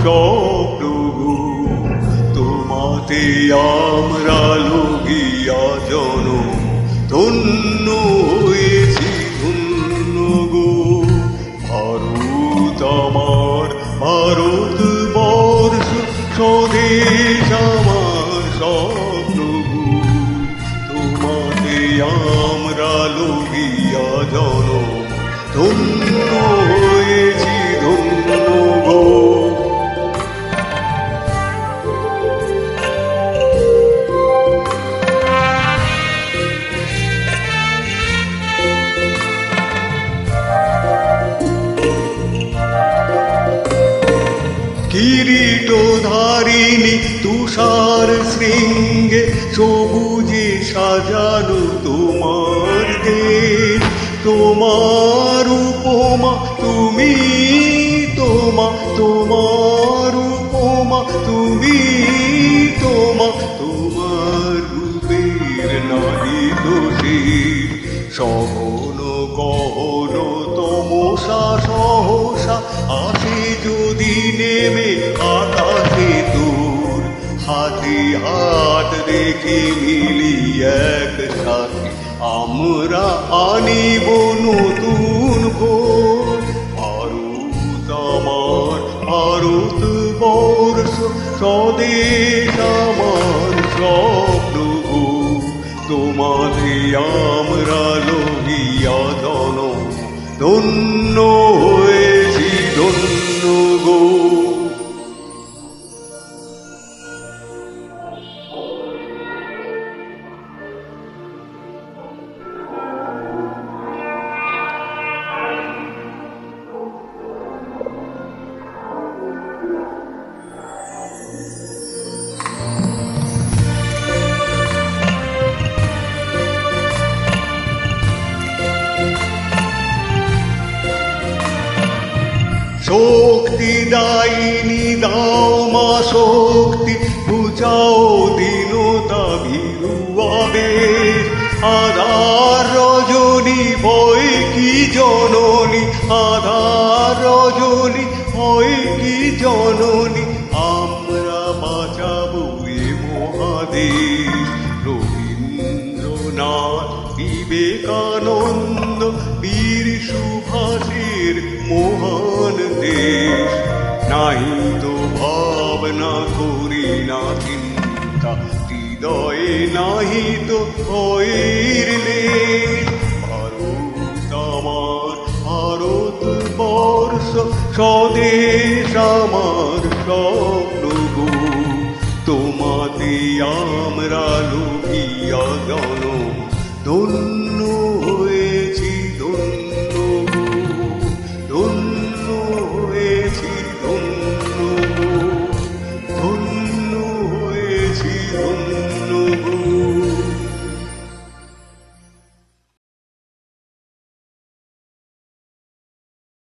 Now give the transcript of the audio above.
স্বপ্নগো তোমাতে আমরা লগিয়া জনম ধন্য হয়েছি ধন্য গো ভারত আমার ভারতবর্ষ স্বদেশ আমার স্বপ্নগো তোমাতে আমরা লগিয়া জনম ধন্য হয়েছি ধন্য গো কিরীটধারিণী তুষার শৃঙ্গে সবুজে সাজানো তোমার দেশ তোমার উপমা তুমি তোমার উপমা তুমি তোমার রূপের নাহি দোষী সহন গহন তমসা সহসা আসে যদি নেমে আকাশে তোর হাতে হাত রেখে মিলি একসাথে আমরা আনিব নতুন ভোর ভারত আমার ভারতবর্ষ স্বদেশ আমার স্বপ্ন গো তোমাতে আমরা লগিয়া জনম ধন্য হয়েছি ধন্য গো শক্তি দায়িনী দাও মা শক্তি বুঝাও দীনতা ভীরু আবেশ আধার রজনী ভয় কি জননী আধার রজনী ভয় কি জননী আমরা বাঁচাবো এ মহাদেশ রবীন্দ্রনাথ বিবেকানন্দ বীর সুভাষের মহান দেশ নাহি তো ভাবনা করি না চিন্তা হৃদয়ে নাহি তো ভয়ের লেশ ভারত আমার ভারতবর্ষ স্বদেশ আমার স্বপ্ন গো তোমাতে আমরা লগিয়া জনম ধন্য